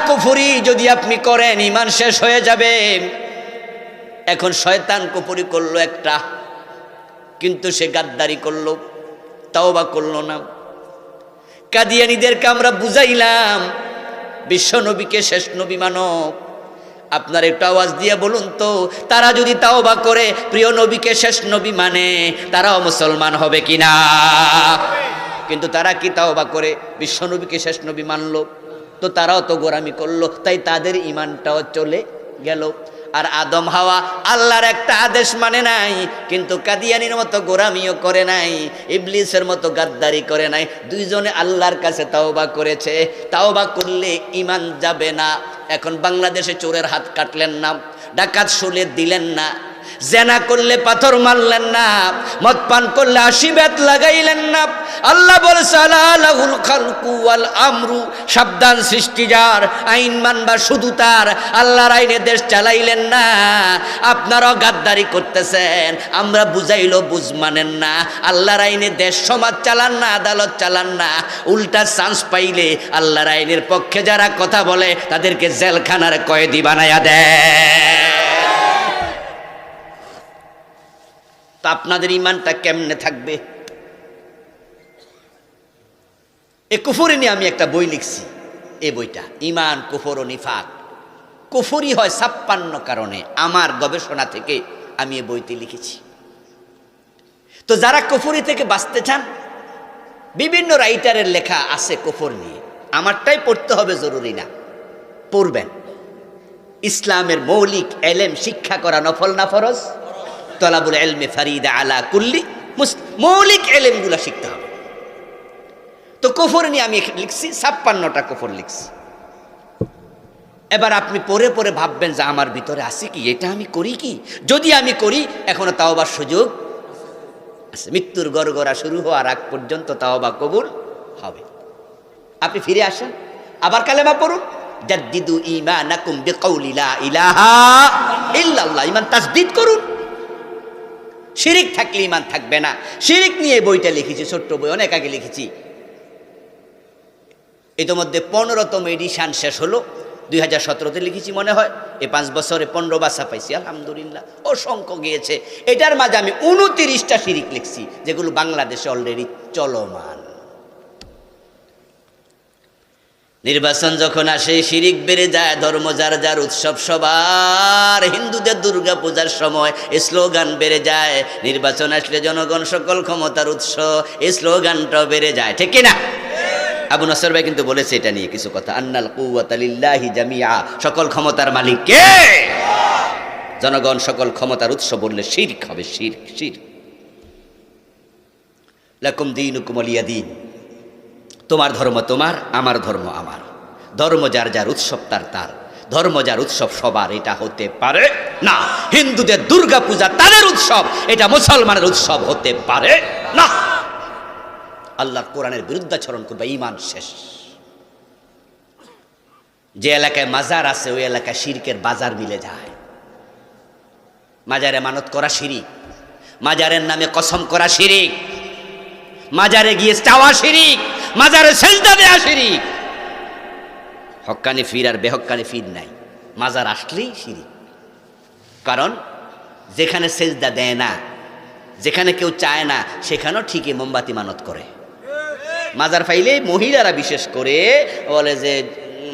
কুফরি যদি আপনি করেন ঈমান শেষ হয়ে যাবে। এখন শয়তান কুফরি করলো একটা, কিন্তু সে গাদ্দারি করলো, তাওবা করলো না। কাদিয়ানীদেরকে আমরা বুঝাইলাম বিশ্ব নবীকে শেষ নবী মানব। আপনার একটু আওয়াজ দিয়ে বলুন তো, তারা যদি তাওবা করে প্রিয় নবীকে শেষ নবী মানে, তারাও মুসলমান হবে কিনা? কিন্তু তারা কি তাওবা করে বিশ্ব নবীকে শেষ নবী মানলো? তো তারাও তো গোরামি করলো, তাই তাদের ঈমানটাও চলে গেল। আর আদম হাওয়া আল্লাহর একটা আদেশ মানে নাই, কিন্তু কাদিয়ানির মতো গোরামিও করে নাই, ইবলিসের মতো গাদ্দারি করে নাই। দুইজনে আল্লাহর কাছে তাওবা করেছে। তাওবা করলে ঈমান যাবে না। এখন বাংলাদেশে চোরের হাত কাটলেন না, ডাকাত শুলে দিলেন না, জেনা করলে পাথর মারলেন না, মদ পান করলে ৮০ বেত লাগাইলেন না। আল্লাহ বলেছে আলাহুল খালকু ওয়াল আমরু, সাবধান সৃষ্টি যার, আইন মানবা শুধু তার। আল্লাহর আইনে দেশ চালাইলেন না, আপনারাও গাদ্দারি করতেছেন। আমরা বুঝাইলো বুঝ মানেন না, আল্লাহর আইনে দেশ সমাজ চালান না, আদালত চালান না। উল্টা চান্স পাইলে আল্লাহর আইনের পক্ষে যারা কথা বলে তাদেরকে জেলখানার কয়েদি বানায়া দেয়। তা আপনাদের ঈমানটা কেমনে থাকবে? এ কুফরি নিয়ে আমি একটা বই লিখছি। এই বইটা ঈমান, কুফর ও নিফাক। কুফরি হয় ৫৬ কারণে, আমার গবেষণা থেকে আমি এই বইটি লিখেছি। তো যারা কুফরি থেকে বাঁচতে চান, বিভিন্ন রাইটারের লেখা আছে কুফর নিয়ে, আমারটাই পড়তে হবে জরুরি না, পড়বেন। ইসলামের মৌলিক এলেম শিক্ষা করা নফল না ফরজ? তলাবুল ইলমি ফারিদা আলা কুল্লি মুসলিম, মৌলিক এলেমগুলো শিখতে হবে। তো কুফর নিয়ে আমি লিখছি, ৫৬টা কুফর লিখছি। এবার আপনি পড়ে পড়ে ভাববেন যে আমার ভিতরে আছে কি, এটা আমি করি কি? যদি আমি করি, এখনো তাওবার সুযোগ আছে। মৃত্যুর গড়গড়া শুরু হওয়ার আগ পর্যন্ত তাওবা কবুল হবে। আপনি ফিরে আসেন, আবার কালেমা পড়ুন। জাদ্দিদু ঈমানাকুম বিকাউলি লা ইলাহা ইল্লাল্লাহ, ঈমান তাসদীদ করুন। শিরিক থাকলে ঈমান থাকবে না। শিরিক নিয়ে বইটা লিখেছি, ছোট্ট বই, অনেক আগে লিখেছি। ইতিমধ্যে ১৫তম এডিশন শেষ হলো, ২০১৭তে লিখেছি মনে হয়। এই ৫ বছরে ১৫ বাসা পাইছি, আলহামদুলিল্লাহ। অসংখ্য গিয়েছে। এটার মাঝে আমি ২৯টা শিরিক লিখছি, যেগুলো বাংলাদেশে অলরেডি চলমান। নির্বাচন যখন আসে শিরিক বেড়ে যায়, ধর্ম যার যার উৎসব সবার। হিন্দুদের দুর্গা পূজার সময় স্লোগান বেড়ে যায়, নির্বাচন আসলে জনগণ সকল ক্ষমতার উৎস, এই স্লোগানটাও বেড়ে যায়, ঠিক কিনা? আবু নসর ভাই কিন্তু বলেছে এটা নিয়ে কিছু কথা। আন্নাল কুওয়াতা লিল্লাহি জামিআ, সকল ক্ষমতার মালিক কে? জনগণ সকল ক্ষমতার উৎস বললে শিরক হবে, শিরক শিরক। লাকুম দীনুকুম ওয়ালিয়া দীন, তোমার ধর্ম তোমার, আমার ধর্ম আমার। ধর্ম যার যার উৎসব তার তার, ধর্ম যার উৎসব সবার, এটা হতে পারে না। হিন্দুদের দুর্গা পূজা তাদের উৎসব, এটা মুসলমানের উৎসব হতে পারে না। আল্লাহর কোরআনের বিরুদ্ধাচরণ করবে, ঈমান শেষ। যে এলাকায় মাজার আছে ওই এলাকায় শিরকের বাজার মিলে যায়। মাজারে মানত করা শিরিক, মাজারের নামে কসম করা শিরিক, মাজারে গিয়ে চাওয়া শিরিক, মাজারে সেজদা দেয়া শিরিক। হক্কানি ফির আর বেহক্কানি ফির নাই, মাজার আসলেই শিরিক। কারণ যেখানে সেজদা দেয় না, যেখানে কেউ চায় না, সেখানেও ঠিকই মোমবাতি মানত করে। মাজার ফাইলে মহিলারা বিশেষ করে বলে যে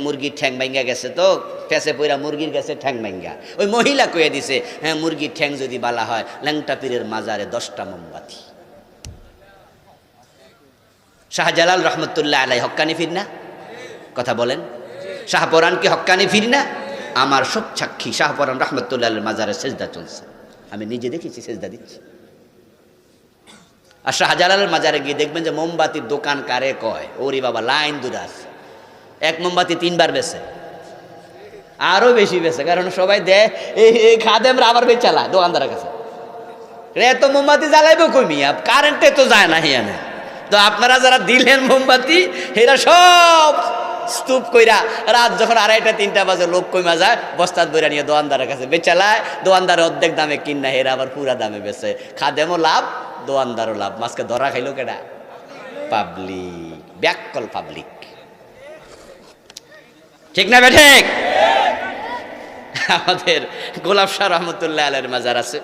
মুরগির ঠ্যাং ভাঙ্গা গেছে, তো ফেসে পইরা মুরগির গেছে ঠ্যাং ভাঙ্গা। ওই মহিলা কয়ে দিছে, হ্যাঁ মুরগির ঠ্যাং যদি বালা হয়, ল্যাংটা পীরের মাজারে 10টা মোমবাতি। শাহজালাল রহমতুল্লাহ আলাই হক্কানি ফির না? কথা বলেন। শাহপরান কি হক্কানি ফির না? আমার সব সাক্ষী, শাহপরান রহমতুল্লাহ আলাইহির মাজারে সেজদা চলছে, আমি নিজে দেখেছি, সেজদা দিচ্ছি। আর শাহজালালের মাজারে গিয়ে দেখবেন যে মোমবাতির দোকান কারে কয়, ওরে বাবা লাইন দূরে আছে। এক মোমবাতি 3 বার বেছে, আরো বেশি বেছে, কারণ সবাই দেয়। এই খাদেমরা আবার বেচালা দোকানদারের কাছে, এত মোমবাতি জ্বালাইবো কমিয়া, কারেন্টে তো যায় না হিয়া না। তো আপনারা যারা দিলেন মোমবাতি, এরা সব স্তূপ কইরা রাত যখন 2:30 3টা বাজে লোক কইমা যায়, বস্তাত বইরা নিয়ে দোকানদারের কাছে বেচালায়। দোকানদার অর্ধেক দামে কিনা, হেরা আবার পুরা দামে বেচে। খাদেমও লাভ, দোকানদারও লাভ। মাঝকে ধরা খাইলো কেডা? Public, ব্যাককল public. ঠিক না বে ঠিক? আমাদের গোলাপ শাহ রহমতুল্লাহ আলাইহির মাজার আছে,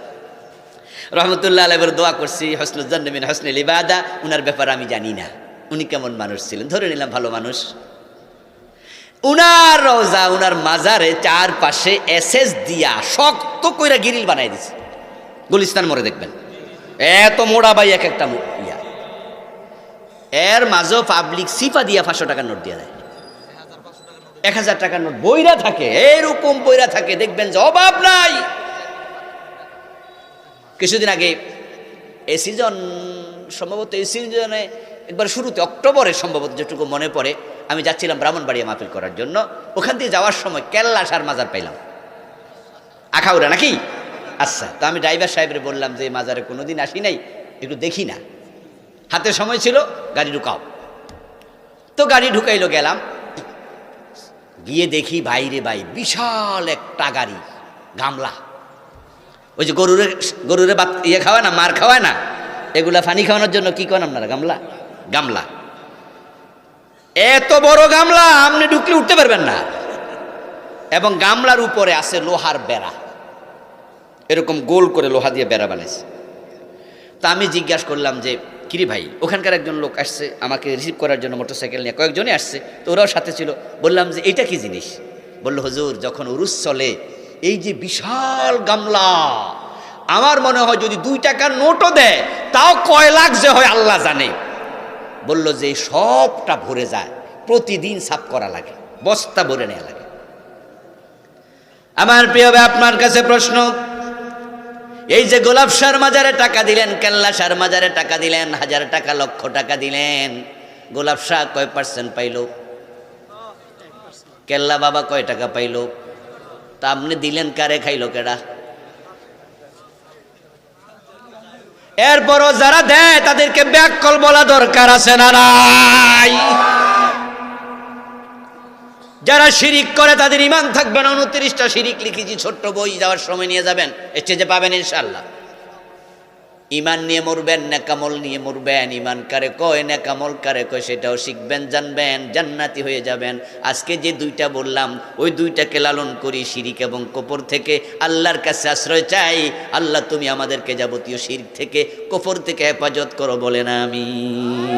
রহমতুল্লাহ আলাইহির দোয়া করছি হসনুল জান্নাহ মিন হসনিল ইবাদা। উনার ব্যাপারে আমি জানি না উনি কেমন মানুষ ছিলেন, ধরে নিলাম ভালো মানুষ। উনার রওজা, উনার মাজারে চারপাশে এসএস দিয়া শক্ত কইরা গিরিল বানাই দিছে। গুলিস্তান মোড়ে দেখবেন এত মোড়া ভাই, এক একটা ইয়া, এর মাঝেও পাবলিক সিফা দিয়া 500 টাকার নোট দিয়া দেয়, 1000 টাকার নোট বইরা থাকে, এরকম বইরা থাকে, দেখবেন যে অভাব নাই। কিছুদিন আগে এই সিজন, সম্ভবত এই সিজনে একবার শুরুতে অক্টোবরে সম্ভবত যেটুকু মনে পড়ে, আমি যাচ্ছিলাম ব্রাহ্মণবাড়িয়া মাহফিল করার জন্য। ওখান দিয়ে যাওয়ার সময় কেল্লা শার মাজার পাইলাম, আখাউড়া নাকি? আচ্ছা, তো আমি ড্রাইভার সাহেবরে বললাম যে মাজারে কোনোদিন আসি নাই, একটু দেখি না, হাতে সময় ছিল, গাড়ি ঢুকাও। তো গাড়ি ঢুকাইলো, গেলাম, গিয়ে দেখি বাইরে ভাই বিশাল একটা গাড়ি, গামলা, ওই যে গরুরে ইয়ে খাওয়ায় না, মার খাওয়ায় না, এগুলা পানি খাওয়ানোর জন্য কি করেন আপনারা? গামলা, গামলা। এত বড় গামলা আপনি ঢুকলে উঠতে পারবেন না, এবং গামলার উপরে আছে লোহার বেড়া, এরকম গোল করে লোহা দিয়ে বেড়া বানাইছে। তা আমি জিজ্ঞাসা করলাম যে কিরে ভাই, ওখানকার একজন লোক আসছে আমাকে রিসিভ করার জন্য, মোটরসাইকেল নিয়ে কয়েকজনই আসছে, তো ওরাও সাথে ছিল। বললাম যে এটা কি জিনিস? বলল হুজুর যখন উরুস চলে এই যে বিশাল গামলা, আমার মনে হয় যদি 2 টাকার নোটও দেয় তাও কয় লাখ যে হয় আল্লাহ জানে। বলল যে সবটা ভরে যায়, প্রতিদিন সাফ করা লাগে, বস্তা ভরে নেওয়া লাগে। আমার প্রিয় ভাই, আপনার কাছে প্রশ্ন, এই যে গোলাপ শাহর মাজারে টাকা দিলেন, কেল্লা শাহর মাজারে টাকা দিলেন, 1000 টাকা, লক্ষ টাকা দিলেন, গোলাপ শাহ কয় % পাইল? কেল্লা বাবা কয় টাকা পাইল? তা আপনি দিলেন কারে, খাইলো কেডা? এরপরও যারা দেয় তাদেরকে ব্যাককল বলা দরকার আছে না নাই? যারা শিরিক করে তাদের ঈমান থাকবে না। 29টা শিরিক লিখেছি, ছোট্ট বই, যাওয়ার সময় নিয়ে যাবেন, স্টেজে পাবেন ইনশাআল্লাহ। ঈমান নিয়ে মরবেন, নেকামল নিয়ে মরবেন, ঈমান কারে কয়, নেকামল কারে কয় সেটাও শিখবেন, জানবেন, জান্নাতি হয়ে যাবেন। আজকে যে 2টা বললাম ওই 2টাকে লালন করি, শিরিক এবং কুফর থেকে। আল্লাহর কাছে আশ্রয় চাই, আল্লাহ তুমি আমাদেরকে যাবতীয় শিরক থেকে, কুফর থেকে হেফাজত করো, বলেন আমিন।